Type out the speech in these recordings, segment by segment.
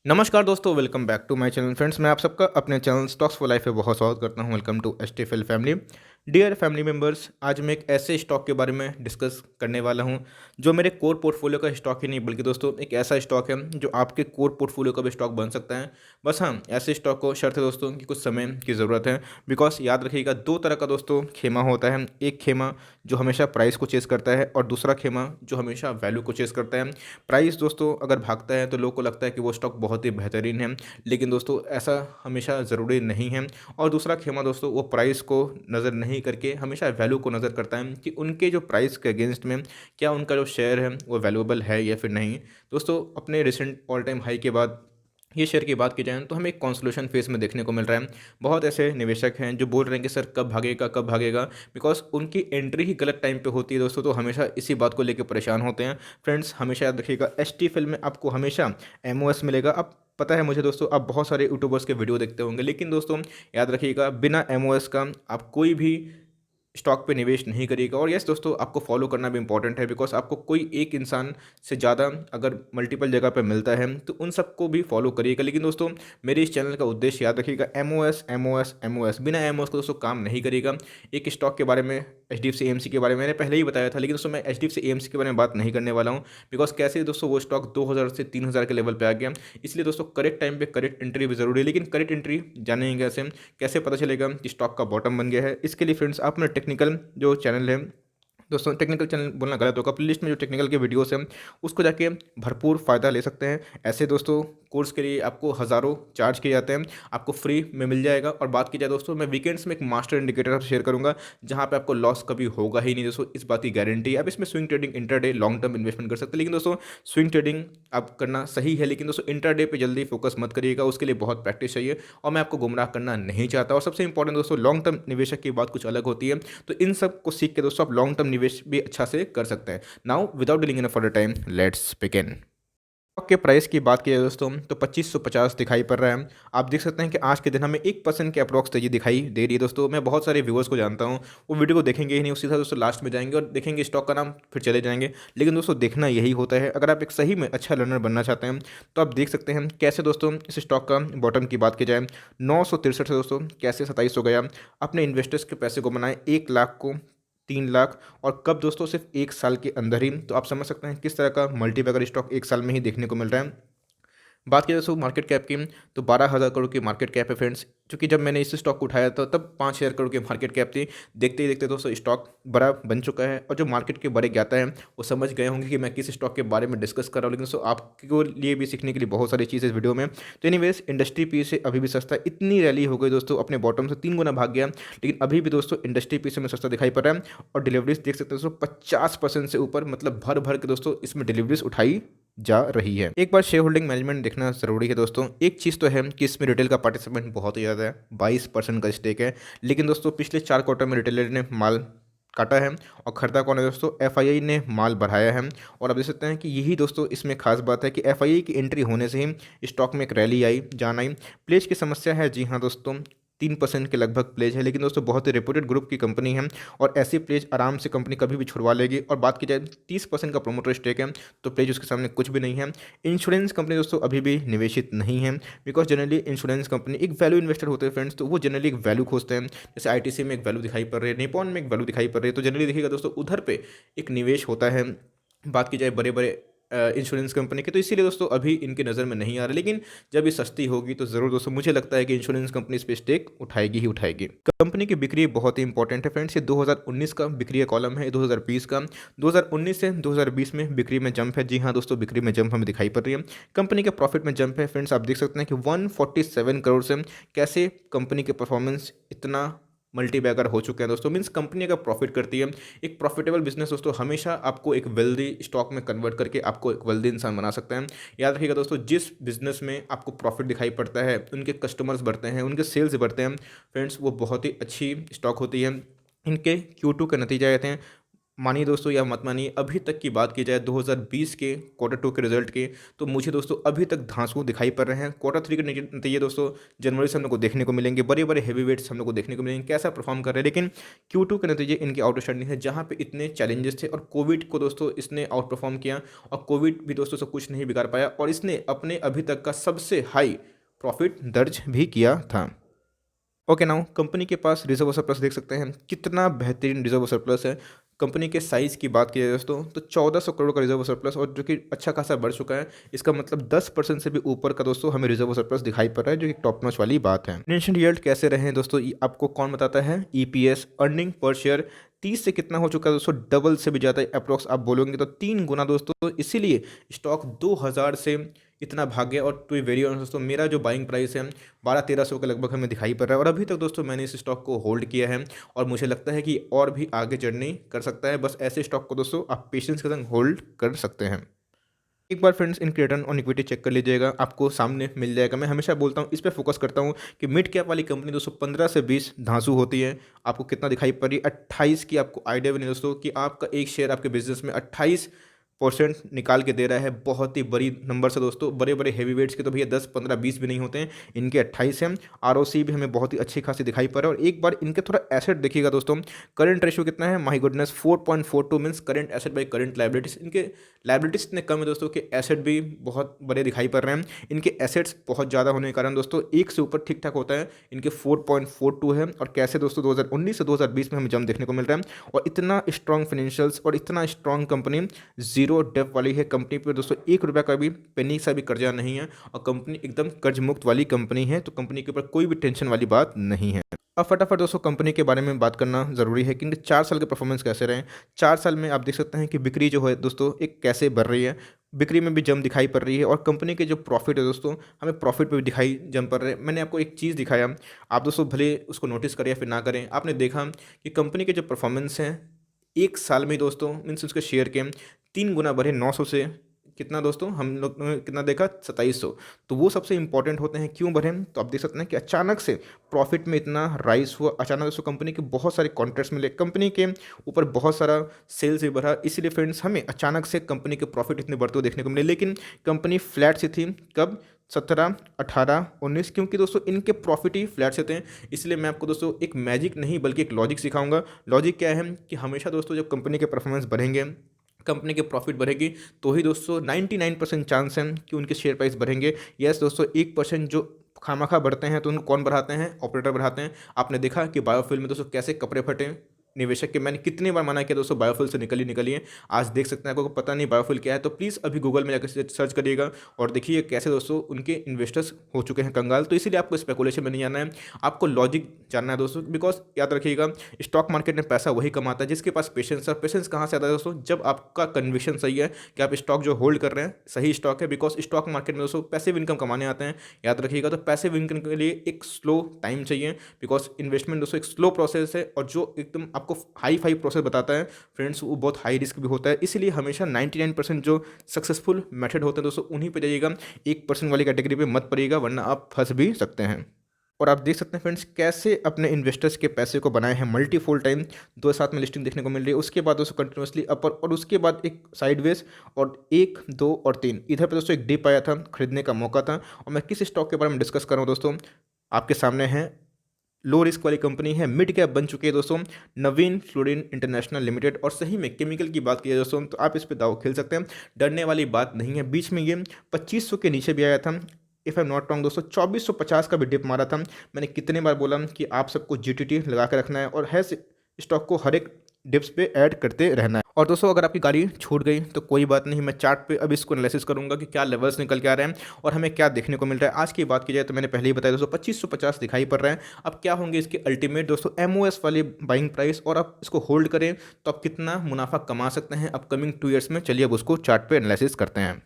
नमस्कार दोस्तों, welcome back to my channel. Friends, मैं आप सबका अपने चैनल स्टॉक्स फॉर लाइफ में बहुत स्वागत करता हूं। Welcome to STFL family. Dear family members, आज मैं एक ऐसे स्टॉक के बारे में डिस्कस करने वाला हूं जो मेरे कोर पोर्टफोलियो का स्टॉक ही नहीं बल्कि दोस्तों एक ऐसा स्टॉक है जो आपके कोर पोर्टफोलियो का भी स्टॉक बन सकता है। बस हाँ, ऐसे स्टॉक को शर्त है दोस्तों कि कुछ समय की ज़रूरत है। बिकॉज याद रखिएगा, दो तरह का दोस्तों खेमा होता है। एक खेमा जो हमेशा प्राइस को चेस करता है और दूसरा खेमा जो हमेशा वैल्यू को चेस करता है। प्राइस दोस्तों अगर भागता है तो लोग को लगता है कि वो स्टॉक बहुत ही बेहतरीन है, लेकिन दोस्तों ऐसा हमेशा ज़रूरी नहीं है। और दूसरा खेमा दोस्तों वो प्राइस को नज़र नहीं करके हमेशा वैल्यू को नज़र करता है कि उनके जो प्राइस के अगेंस्ट में क्या उनका जो शेयर है वो वैल्यूएबल है या फिर नहीं। दोस्तों, अपने रिसेंट ऑल टाइम हाई के बाद ये शेयर की बात की जाए तो हमें एक कॉन्सोलेशन फेज में देखने को मिल रहा है। बहुत ऐसे निवेशक हैं जो बोल रहे हैं कि सर कब भागेगा कब भागेगा, बिकॉज उनकी एंट्री ही गलत टाइम पे होती है दोस्तों, तो हमेशा इसी बात को लेकर परेशान होते हैं। फ्रेंड्स, हमेशा याद रखिएगा, एस टी फिल्म में आपको हमेशा एमओएस मिलेगा। अब पता है मुझे दोस्तों, आप बहुत सारे यूट्यूबर्स के वीडियो देखते होंगे, लेकिन दोस्तों याद रखिएगा, बिना एमओएस का आप कोई भी स्टॉक पे निवेश नहीं करिएगा। और यस दोस्तों, आपको फॉलो करना भी इंपॉर्टेंट है, बिकॉज आपको कोई एक इंसान से ज़्यादा अगर मल्टीपल जगह पे मिलता है तो उन सबको भी फॉलो करिएगा। लेकिन दोस्तों, मेरे इस चैनल का उद्देश्य याद रखिएगा, एमओएस एमओएस एमओएस, बिना एमओएस को दोस्तों काम नहीं करेगा। एक स्टॉक के बारे में, एचडीएफसी एएमसी के बारे में मैंने पहले ही बताया था, लेकिन दोस्तों मैं एचडीएफसी एएमसी के बारे में बात नहीं करने वाला हूँ। बिकॉज कैसे दोस्तों वो स्टॉक 2000 से 3000 के लेवल पे आ गया। इसलिए दोस्तों करेक्ट टाइम पे करेक्ट एंट्री भी जरूरी है। लेकिन करेक्ट एंट्री जानेंगे कैसे, कैसे पता चलेगा कि स्टॉक का बॉटम बन गया है? इसके लिए फ्रेंड्स, आप मेरा टेक्निकल जो चैनल है, दोस्तों टेक्निकल चैनल बोलना गलत होगा, प्लेलिस्ट में जो टेक्निकल के वीडियोस हैं उसको जाके भरपूर फ़ायदा ले सकते हैं। ऐसे दोस्तों कोर्स के लिए आपको हज़ारों चार्ज किए जाते हैं, आपको फ्री में मिल जाएगा। और बात की जाए दोस्तों, मैं वीकेंड्स में एक मास्टर इंडिकेटर आपसे शेयर करूंगा जहां पे आपको लॉस कभी होगा ही नहीं दोस्तों, इस बात की गारंटी है। आप इसमें swing trading, intraday, long term investment कर सकते हैं। लेकिन दोस्तों स्विंग ट्रेडिंग आप करना सही है, लेकिन दोस्तों इंटरडे पे जल्दी फोकस मत करिएगा, उसके लिए बहुत प्रैक्टिस चाहिए और मैं आपको गुमराह करना नहीं चाहता। और सबसे इंपॉर्टेंट दोस्तों, लॉन्ग टर्म निवेशक की बात कुछ अलग होती है, तो इन सब को सीख के दोस्तों आप लॉन्ग टर्म निवेश भी अच्छा से कर सकते हैं। Now without dealing in for the time, let's begin. Stock के प्राइस की बात की जाए दोस्तों तो 2550 दिखाई पड़ रहा है। आप देख सकते हैं कि आज के दिन हमें 1% के अप्रॉक्स तेजी दिखाई दे रही है दोस्तों। मैं बहुत सारे व्यूअर्स को जानता हूं, वो वीडियो को देखेंगे ही नहीं, उसी तरह दोस्तों लास्ट में जाएंगे और देखेंगे स्टॉक का नाम, फिर चले जाएंगे। लेकिन दोस्तों देखना यही होता है। अगर आप एक सही में अच्छा लर्नर बनना चाहते हैं तो आप देख सकते हैं कैसे दोस्तों इस स्टॉक का बॉटम की बात की जाए 963 से दोस्तों कैसे 27 हो गया। अपने इन्वेस्टर्स के पैसे को बनाए 1 लाख को 3 लाख, और कब दोस्तों सिर्फ 1 साल के अंदर ही। तो आप समझ सकते हैं किस तरह का मल्टीबैगर स्टॉक 1 साल में ही देखने को मिल रहा है। बात की जाए दोस्तों मार्केट कैप की, तो 12,000 करोड़ की मार्केट कैप है फ्रेंड्स। क्योंकि जब मैंने इस स्टॉक को उठाया था तब 5,000 करोड़ की मार्केट कैप थी। देखते ही देखते दोस्तों स्टॉक बड़ा बन चुका है, और जो मार्केट के बड़े ज्ञाता हैं वो समझ गए होंगे कि मैं किस स्टॉक के बारे में डिस्कस कर रहा हूँ। लेकिन दोस्तों आपके लिए भी सीखने के लिए बहुत सारी चीज़ इस वीडियो में। तो एनीवेज, इंडस्ट्री पी से अभी भी सस्ता है। इतनी रैली हो गई दोस्तों, अपने बॉटम से 3 गुना भाग गया, लेकिन अभी भी दोस्तों इंडस्ट्री पी से में सस्ता दिखाई पड़ रहा है। और डिलीवरीज देख सकते हैं दोस्तों 50% से ऊपर, मतलब भर भर के दोस्तों इसमें डिलीवरीज उठाई जा रही है। एक बार शेयर होल्डिंग मैनेजमेंट देखना जरूरी है दोस्तों। एक चीज़ तो है कि इसमें रिटेल का पार्टिसिपेंट बहुत ही ज़्यादा है, 22% का स्टेक है। लेकिन दोस्तों पिछले 4 क्वार्टर में रिटेलर ने माल काटा है, और खरीदा कौन है दोस्तों? एफआईआई ने माल बढ़ाया है। और अब देख सकते हैं कि यही दोस्तों इसमें खास बात है कि एफआईआई की एंट्री होने से ही स्टॉक में एक रैली आई, जान आई। प्लेज की समस्या है, जी हाँ दोस्तों, 3% के लगभग प्लेज है, लेकिन दोस्तों बहुत ही रेपुटेड ग्रुप की कंपनी है और ऐसी प्लेज आराम से कंपनी कभी भी छुड़वा लेगी। और बात की जाए 30% का प्रोमोटर स्टेक है, तो प्लेज उसके सामने कुछ भी नहीं है। इंश्योरेंस कंपनी दोस्तों अभी भी निवेशित नहीं है, बिकॉज जनरली इंश्योरेंस कंपनी एक वैल्यू इन्वेस्टर होते हैं फ्रेंड्स, तो वो जनरली एक वैल्यू खोजते हैं। जैसे आईटीसी में एक वैल्यू दिखाई पड़ रही है, निपॉन में एक वैल्यू दिखाई पड़ रही है, तो जनरली देखिएगा दोस्तों उधर पे एक निवेश होता है। बात की जाए बड़े बड़े इंश्योरेंस कंपनी के, तो इसीलिए दोस्तों अभी इनकी नज़र में नहीं आ रहा। लेकिन जब ये सस्ती होगी तो ज़रूर दोस्तों मुझे लगता है कि इंश्योरेंस कंपनी इस पे स्टेक उठाएगी ही उठाएगी। कंपनी की बिक्री बहुत ही इंपॉर्टेंट है फ्रेंड्स। ये 2019 का बिक्री का कॉलम है, 2020 का। 2019 से 2020 में बिक्री में जंप है, जी हाँ दोस्तों बिक्री में जंप हमें दिखाई पड़ रही है। कंपनी के प्रॉफिट में जंप है फ्रेंड्स। आप देख सकते हैं कि 147 करोड़ से कैसे कंपनी के परफॉर्मेंस इतना मल्टी बैगर हो चुके हैं दोस्तों। मीन्स कंपनी अगर प्रॉफिट करती है, एक प्रॉफिटेबल बिजनेस दोस्तों हमेशा आपको एक वेल्दी स्टॉक में कन्वर्ट करके आपको एक वेल्दी इंसान बना सकते हैं। याद रखिएगा दोस्तों, जिस बिजनेस में आपको प्रॉफिट दिखाई पड़ता है, उनके कस्टमर्स बढ़ते हैं, उनके सेल्स बढ़ते हैं फ्रेंड्स, वो बहुत ही अच्छी स्टॉक होती है। इनके Q2 के नतीजे आए थे मानिए दोस्तों या मत मानिए, अभी तक की बात की जाए 2020 के क्वार्टर टू के रिजल्ट के, तो मुझे दोस्तों अभी तक धांसू दिखाई पड़ रहे हैं। क्वार्टर थ्री के नतीजे दोस्तों जनवरी से हम लोग को देखने को मिलेंगे, बड़े बड़े हैवी वेट्स हम लोग को देखने को मिलेंगे कैसा परफॉर्म कर रहे हैं। लेकिन Q2 के नतीजे इनके आउटस्टैंडिंग है, जहाँ पे इतने चैलेंजेस थे और कोविड को दोस्तों इसने आउट परफॉर्म किया, और कोविड भी दोस्तों सब कुछ नहीं बिगाड़ पाया, और इसने अपने अभी तक का सबसे हाई प्रॉफिट दर्ज भी किया था। ओके, नाउ कंपनी के पास रिजर्व सरप्लस देख सकते हैं, कितना बेहतरीन रिजर्व सरप्लस है। कंपनी के साइज़ की बात की जाए दोस्तों, तो 1400 करोड़ का रिजर्व सरप्लस, और जो कि अच्छा खासा बढ़ चुका है। इसका मतलब 10% से भी ऊपर का दोस्तों हमें रिजर्व सरप्लस दिखाई पड़ रहा है, जो कि टॉप नॉच वाली बात है। फाइनेंशियल यील्ड कैसे रहे हैं दोस्तों, ये आपको कौन बताता है? ईपीएस, अर्निंग पर शेयर 30 से कितना हो चुका है दोस्तों, डबल से भी ज़्यादा अप्रोक्स आप बोलोगे तो 3 गुना दोस्तों। इसीलिए स्टॉक 2000 से इतना भाग गया। और टू बी वेरी ऑनेस्ट दोस्तों, मेरा जो बाइंग प्राइस है 1200-1300 के लगभग हमें दिखाई पड़ रहा है, और अभी तक दोस्तों मैंने इस स्टॉक को होल्ड किया है, और मुझे लगता है कि और भी आगे जर्नी कर सकता है। बस ऐसे स्टॉक को दोस्तों आप पेशेंस के संग होल्ड कर सकते हैं। एक बार फ्रेंड्स इनके रिटर्न ऑन इक्विटी चेक कर लीजिएगा, आपको सामने मिल जाएगा। मैं हमेशा बोलता हूँ, इस पे फोकस करता हूँ कि मिड कैप वाली कंपनी दोस्तों 15 से 20 धांसू होती है। आपको कितना दिखाई पड़ रही है? 28 की आपको आइडिया भी नहीं दोस्तों कि आपका एक शेयर आपके बिजनेस में 28% निकाल के दे रहा है। बहुत ही बड़ी नंबर से दोस्तों, बड़े बड़े हैवी वेट्स के तो भैया 10, 15, 20 भी नहीं होते हैं, इनके 28 हैं। आरओसी भी हमें बहुत ही अच्छी खासी दिखाई पड़ रहा है। और एक बार इनके थोड़ा एसेट देखिएगा दोस्तों, करंट रेशियो कितना है? My goodness, 4.42 means current asset by current liabilities. इनके लाइबिलिटीज इतने कम है दोस्तों कि एसेट भी बहुत बड़े दिखाई पड़ रहे हैं। इनके एसेट्स बहुत ज़्यादा होने के कारण दोस्तों एक से ऊपर ठीक ठाक होता है, इनके 4.42 है। और कैसे दोस्तों 2019 से 2020 में हमें जंप देखने को मिल रहा है। और इतना स्ट्रॉन्ग फाइनेंशियल्स और इतना स्ट्रॉन्ग कंपनी, जीरो डेप वाली है कंपनी पे दोस्तों, 1 रुपये का भी पेनी सा भी कर्जा नहीं है, और कंपनी एकदम कर्ज मुक्त वाली कंपनी है। तो कंपनी के ऊपर कोई भी टेंशन वाली बात नहीं है। अब फटाफट दोस्तों कंपनी के बारे में बात करना ज़रूरी है कि इनके 4 साल के परफॉर्मेंस कैसे रहे। 4 साल में आप देख सकते हैं कि बिक्री जो है दोस्तों एक कैसे बढ़ रही है, बिक्री में भी जम दिखाई पड़ रही है। और कंपनी के जो प्रॉफिट है दोस्तों, हमें प्रॉफिट पे भी दिखाई जम पड़ रहे हैं। मैंने आपको एक चीज़ दिखाया, आप दोस्तों भले उसको नोटिस करें या फिर ना करें, आपने देखा कि कंपनी के जो परफॉर्मेंस हैं 1 साल में दोस्तों, मीन्स उसके शेयर के 3 गुना बढ़े, 900 से कितना दोस्तों, हम लोग ने कितना देखा? 2700। तो वो सबसे इंपॉर्टेंट होते हैं, क्यों बढ़े? तो आप देख सकते हैं कि अचानक से प्रॉफिट में इतना राइज हुआ, अचानक दोस्तों कंपनी के बहुत सारे कॉन्ट्रैक्ट्स मिले, कंपनी के ऊपर बहुत सारा सेल्स भी बढ़ा। इसीलिए फ्रेंड्स हमें अचानक से कंपनी के प्रॉफिट इतने बढ़ते हुए देखने को मिले। लेकिन कंपनी फ्लैट सी थी, कब? 17, 18, 19, क्योंकि दोस्तों इनके प्रॉफिट ही फ्लैट से थे। इसलिए मैं आपको दोस्तों एक मैजिक नहीं बल्कि एक लॉजिक सिखाऊंगा। लॉजिक क्या है कि हमेशा दोस्तों जब कंपनी के परफॉर्मेंस बढ़ेंगे, कंपनी के प्रॉफिट बढ़ेगी, तो ही दोस्तों 99% चांस है कि उनके शेयर प्राइस बढ़ेंगे। यस दोस्तों, 1% जो खामखा बढ़ते हैं तो उनको कौन बढ़ाते हैं? ऑपरेटर बढ़ाते हैं। आपने देखा कि बायोफ्यूल में दोस्तों कैसे कपड़े फटे निवेशक के। मैंने कितनी बार मना किया दोस्तों, बायोफ्यूल से निकलिए। आज देख सकते हैं, आपको पता नहीं बायोफ्यूल क्या है तो प्लीज़ अभी गूगल में जाकर सर्च करिएगा और देखिए कैसे दोस्तों उनके इन्वेस्टर्स हो चुके हैं कंगाल। तो इसीलिए आपको स्पेकुलेशन में नहीं आना है, आपको लॉजिक जानना है दोस्तों। बिकॉज याद रखिएगा, स्टॉक मार्केट में पैसा वही कमाता है जिसके पास पेशेंस है। पेशेंस कहाँ से आता है दोस्तों? जब आपका कन्विक्शन सही है कि आप स्टॉक जो होल्ड कर रहे हैं सही स्टॉक है। बिकॉज स्टॉक मार्केट में दोस्तों पैसिव इनकम कमाने आते हैं, याद रखिएगा। तो पैसिव इनकम के लिए एक स्लो टाइम चाहिए, बिकॉज इन्वेस्टमेंट दोस्तों एक स्लो प्रोसेस है, और जो एकदम आपको हाई फाई प्रोसेस बताता है फ्रेंड्स, वो बहुत हाई रिस्क भी होता है। इसीलिए हमेशा 99% जो सक्सेसफुल मेथड होते हैं दोस्तों उन्हीं पे जाइएगा, 1% वाली कैटेगरी पे मत पड़िएगा, वरना आप फंस भी सकते हैं। और आप देख सकते हैं फ्रेंड्स कैसे अपने इन्वेस्टर्स के पैसे को बनाए हैं मल्टीफोल टाइम। 2 साथ में लिस्टिंग देखने को मिल रही है, उसके बाद दोस्तों कंटिन्यूसली अपर, और उसके बाद एक साइडवेज, और 1, 2 और 3 इधर पे दोस्तों एक डिप आया था, खरीदने का मौका था। और मैं किस स्टॉक के बारे में डिस्कस कर रहा हूँ दोस्तों, आपके सामने है, लो रिस्क वाली कंपनी है, मिड कैप बन चुकी है दोस्तों, नवीन फ्लोरिन इंटरनेशनल लिमिटेड। और सही में केमिकल की बात की जाए दोस्तों तो आप इस पे दाव खेल सकते हैं, डरने वाली बात नहीं है। बीच में ये 2500 के नीचे भी आया था, if I am not wrong दोस्तों 2450 का भी डिप मारा था। मैंने कितने बार बोला कि आप सबको जीटीटी लगा के रखना है, और है स्टॉक को हर एक डिप्स पे ऐड करते रहना है। और दोस्तों अगर आपकी गाड़ी छूट गई तो कोई बात नहीं, मैं चार्ट पे अब इसको एनालिसिस करूंगा कि क्या लेवल्स निकल के आ रहे हैं और हमें क्या देखने को मिल रहा है। आज की बात की जाए तो मैंने पहले ही बताया दोस्तों 2550 दिखाई पड़ रहा है। अब क्या होंगे इसके अल्टीमेट दोस्तों एमओएस वाली बाइंग प्राइस, और आप इसको होल्ड करें तो आप कितना मुनाफा कमा सकते हैं अपकमिंग 2 ईयर्स में। चलिए अब उसको चार्ट पे एनालिसिस करते हैं।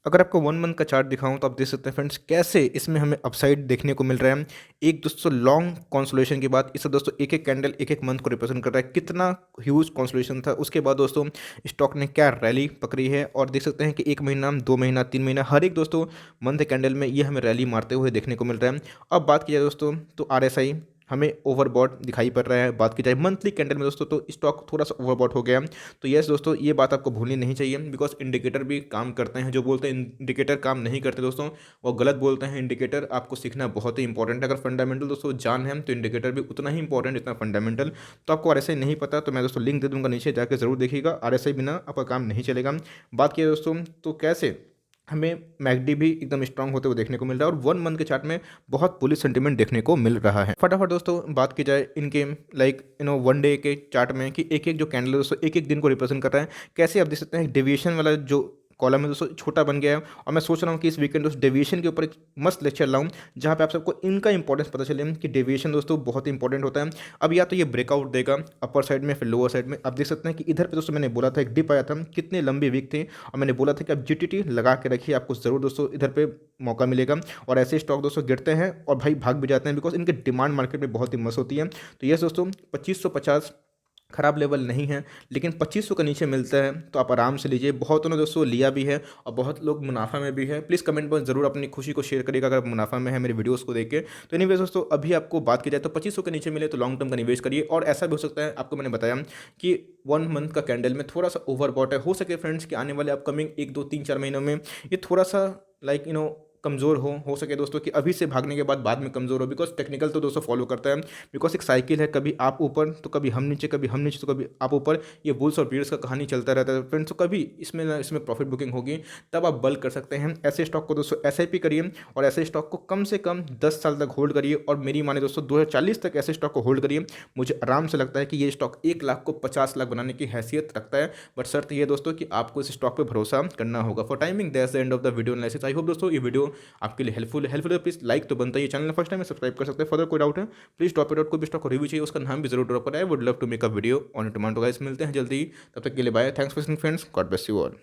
अगर आपको 1 मंथ का चार्ट दिखाऊं तो आप देख सकते हैं फ्रेंड्स कैसे इसमें हमें अपसाइड देखने को मिल रहा है। एक दोस्तों लॉन्ग कंसोलिडेशन के बाद इसे दोस्तों एक एक कैंडल एक एक मंथ को रिप्रेजेंट कर रहा है, कितना ह्यूज कंसोलिडेशन था। उसके बाद दोस्तों स्टॉक ने क्या रैली पकड़ी है, और देख सकते हैं कि 1 महीना, 2 महीना, 3 महीना, हर एक दोस्तों मंथ कैंडल में ये हमें रैली मारते हुए देखने को मिल रहा है। अब बात की जाए दोस्तों तो RSI हमें ओवरबॉट दिखाई पड़ रहा है। बात की जाए मंथली कैंडल में दोस्तों, तो स्टॉक थोड़ा सा ओवरबॉट हो गया। तो यस दोस्तों, ये बात आपको भूलनी नहीं चाहिए, बिकॉज इंडिकेटर भी काम करते हैं। जो बोलते हैं इंडिकेटर काम नहीं करते दोस्तों, वो गलत बोलते हैं। इंडिकेटर आपको सीखना बहुत ही इंपॉर्टेंट है। अगर फंडामेंटल दोस्तों जान है तो इंडिकेटर भी उतना ही इंपॉर्टेंट जितना फंडामेंटल। तो आपको आरएसआई नहीं पता तो मैं दोस्तों लिंक दे दूंगा, नीचे जाकर जरूर देखिएगा। आरएसआई बिना आपका काम नहीं चलेगा। बात किया दोस्तों, तो कैसे हमें मैकडी भी एकदम स्ट्रांग होते हुए देखने को मिल रहा है, और 1 मंथ के चार्ट में बहुत बुलिश सेंटीमेंट देखने को मिल रहा है। फटाफट दोस्तों बात की जाए इनके लाइक 1 डे के चार्ट में, कि एक एक जो कैंडल है दोस्तों एक एक दिन को रिप्रेजेंट कर रहा है। कैसे आप देख सकते हैं डेविएशन वाला जो कॉलम है दोस्तों छोटा बन गया है। और मैं सोच रहा हूँ कि इस वीकेंड दोस्तों डेविएशन के ऊपर एक मस्त लेक्चर लाऊं, जहाँ पे आप सबको इनका इंपॉर्टेंस पता चले कि डेविएशन दोस्तों बहुत इंपॉर्टेंट होता है। अब या तो ये ब्रेकआउट देगा अपर साइड में, फिर लोअर साइड में। आप देख सकते हैं कि इधर पे दोस्तों मैंने बोला था एक डिप आया था, कितने लंबे वीक थे, और मैंने बोला था कि आप जीटीटी लगा के रखिए, आपको ज़रूर दोस्तों इधर पे मौका मिलेगा। और ऐसे स्टॉक दोस्तों गिरते हैं और भाई भाग भी जाते हैं, बिकॉज इनकी डिमांड मार्केट में बहुत ही मस्त होती है। तो ये दोस्तों 2550 खराब लेवल नहीं है, लेकिन 2500 के नीचे मिलता है तो आप आराम से लीजिए। बहुतों ने दोस्तों लिया भी है और बहुत लोग मुनाफा में भी है। प्लीज़ कमेंट में ज़रूर अपनी खुशी को शेयर करिएगा अगर आप मुनाफा में है मेरे वीडियोस को देख के। तो एनीवेज दोस्तों, अभी आपको बात की जाए तो 2500 के नीचे मिले तो लॉन्ग टर्म का निवेश करिए। और ऐसा भी हो सकता है, आपको मैंने बताया कि 1 मंथ का कैंडल में थोड़ा सा ओवरबॉट है। हो सके फ्रेंड्स कि आने वाले अपकमिंग 1 2 3 4 महीनों में ये थोड़ा सा लाइक कमज़ोर हो सके दोस्तों, कि अभी से भागने के बाद में कमज़ोर हो। बिकॉज टेक्निकल तो दोस्तों फॉलो करता है, बिकॉज एक साइकिल है, कभी आप ऊपर तो कभी हम नीचे, कभी हम नीचे तो कभी आप ऊपर। ये बुल्स और बीयर्स का कहानी चलता रहता है फ्रेंड्स। तो कभी इसमें ना इसमें प्रॉफिट बुकिंग होगी, तब आप बल्क कर सकते हैं। ऐसे स्टॉक को दोस्तों एसआईपी करिए, और ऐसे स्टॉक को कम से कम 10 साल तक होल्ड करिए। और मेरी माने दोस्तों 2040 तक ऐसे स्टॉक को होल्ड करिए। मुझे आराम से लगता है कि ये स्टॉक 1 लाख को 50 लाख बनाने की हैसियत रखता है। बट शर्त ये दोस्तों कि आपको इस स्टॉक पर भरोसा करना होगा। For timing that's the end of the video analysis. I hope दोस्तों ये वीडियो आपके लिए हेल्पफुल है। प्लीज लाइक तो बनता है, ये चैनल फर्स्ट टाइम सब्सक्राइब कर सकते हैं। फर्दर कोई डाउट है प्लीज ड्रॉप इट आउट। कोई भी स्टॉक को रिव्यू चाहिए उसका नाम भी जरूर ड्रॉप कराए। Would love to make a video on demand. तो गाइस मिलते हैं जल्दी, तब तक के लिए bye. Thanks for listening friends, God bless you all.